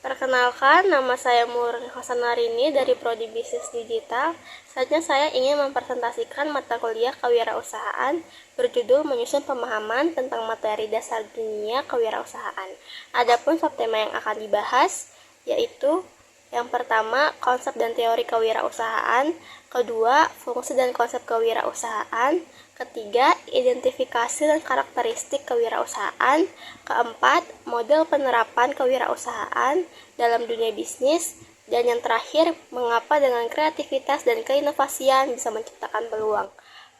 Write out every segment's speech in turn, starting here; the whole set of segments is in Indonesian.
Perkenalkan, nama saya Murni Hasannarini dari Prodi Bisnis Digital. Selanjutnya saya ingin mempresentasikan mata kuliah kewirausahaan berjudul Menyusun Pemahaman tentang Materi Dasar Dunia Kewirausahaan. Adapun subtema yang akan dibahas yaitu yang pertama, konsep dan teori kewirausahaan. Kedua, fungsi dan konsep kewirausahaan. Ketiga, identifikasi dan karakteristik kewirausahaan. Keempat, model penerapan kewirausahaan dalam dunia bisnis. Dan yang terakhir, mengapa dengan kreativitas dan keinovasian bisa menciptakan peluang.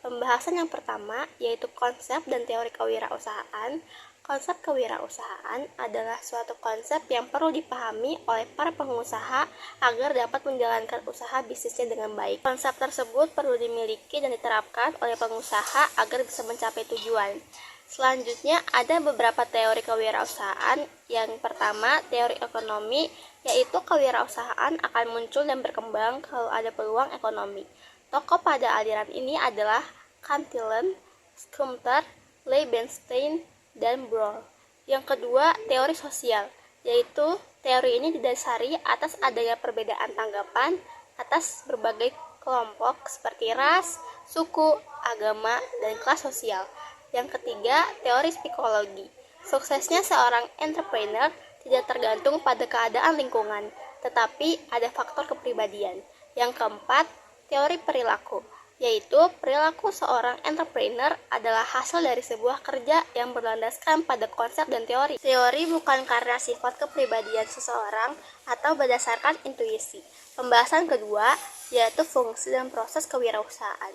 Pembahasan yang pertama yaitu konsep dan teori kewirausahaan. Konsep kewirausahaan adalah suatu konsep yang perlu dipahami oleh para pengusaha agar dapat menjalankan usaha bisnisnya dengan baik. Konsep tersebut perlu dimiliki dan diterapkan oleh pengusaha agar bisa mencapai tujuan. Selanjutnya ada beberapa teori kewirausahaan. Yang pertama, teori ekonomi, yaitu kewirausahaan akan muncul dan berkembang kalau ada peluang ekonomi. Tokoh pada aliran ini adalah Cantillon, Sumter, Leibenstein, dan Broll. Yang kedua, teori sosial, yaitu teori ini didasari atas adanya perbedaan tanggapan atas berbagai kelompok seperti ras, suku, agama, dan kelas sosial. Yang ketiga, teori psikologi. Suksesnya seorang entrepreneur tidak tergantung pada keadaan lingkungan, tetapi ada faktor kepribadian. Yang keempat, teori perilaku, yaitu perilaku seorang entrepreneur adalah hasil dari sebuah kerja yang berlandaskan pada konsep dan teori. Teori bukan karena sifat kepribadian seseorang atau berdasarkan intuisi. Pembahasan kedua yaitu fungsi dan proses kewirausahaan.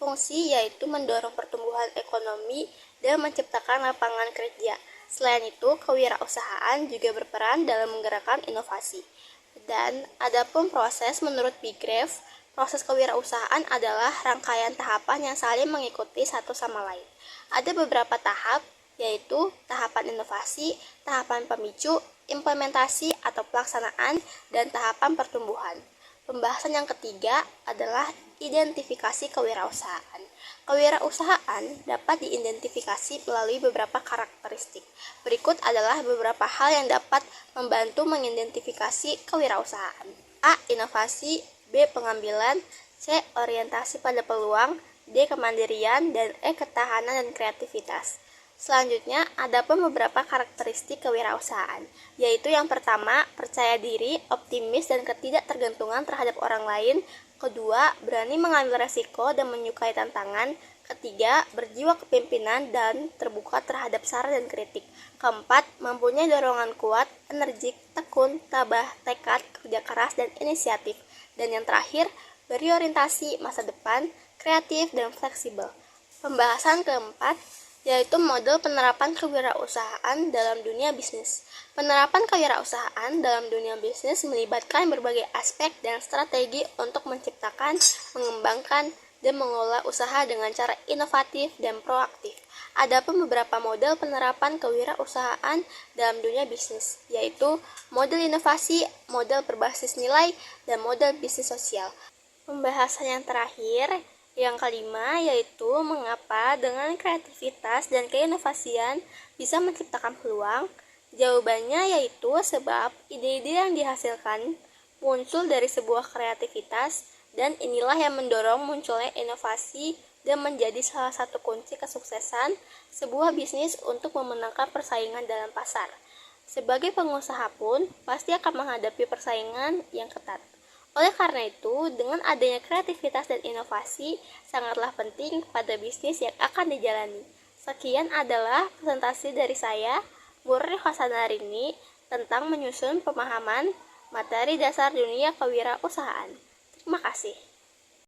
Fungsi yaitu mendorong pertumbuhan ekonomi dan menciptakan lapangan kerja. Selain itu, kewirausahaan juga berperan dalam menggerakkan inovasi. Dan adapun proses menurut Bigrave, proses kewirausahaan adalah rangkaian tahapan yang saling mengikuti satu sama lain. Ada beberapa tahap, yaitu tahapan inovasi, tahapan pemicu, implementasi atau pelaksanaan, dan tahapan pertumbuhan. Pembahasan yang ketiga adalah identifikasi kewirausahaan. Kewirausahaan dapat diidentifikasi melalui beberapa karakteristik. Berikut adalah beberapa hal yang dapat membantu mengidentifikasi kewirausahaan. A. Inovasi. B. Pengambilan. C. Orientasi pada peluang. D. Kemandirian. Dan E. Ketahanan dan kreativitas. Selanjutnya, ada pun beberapa karakteristik kewirausahaan, yaitu yang pertama, percaya diri, optimis, dan ketidaktergantungan terhadap orang lain. Kedua, berani mengambil resiko dan menyukai tantangan. Ketiga, berjiwa kepemimpinan dan terbuka terhadap saran dan kritik. Keempat, mempunyai dorongan kuat, energik, tekun, tabah, tekad, kerja keras, dan inisiatif. Dan yang terakhir, berorientasi masa depan, kreatif, dan fleksibel. Pembahasan keempat yaitu model penerapan kewirausahaan dalam dunia bisnis. Penerapan kewirausahaan dalam dunia bisnis melibatkan berbagai aspek dan strategi untuk menciptakan, mengembangkan, dan mengelola usaha dengan cara inovatif dan proaktif. Ada pun beberapa model penerapan kewirausahaan dalam dunia bisnis, yaitu model inovasi, model berbasis nilai, dan model bisnis sosial. Pembahasan yang terakhir, yang kelima, yaitu mengapa dengan kreativitas dan keinovasian bisa menciptakan peluang. Jawabannya yaitu sebab ide-ide yang dihasilkan muncul dari sebuah kreativitas, dan inilah yang mendorong munculnya inovasi dan menjadi salah satu kunci kesuksesan sebuah bisnis untuk memenangkan persaingan dalam pasar. Sebagai pengusaha pun pasti akan menghadapi persaingan yang ketat. Oleh karena itu, dengan adanya kreativitas dan inovasi sangatlah penting pada bisnis yang akan dijalani. Sekian adalah presentasi dari saya, Murni Hasannarini, tentang menyusun pemahaman materi dasar dunia kewirausahaan. Terima kasih.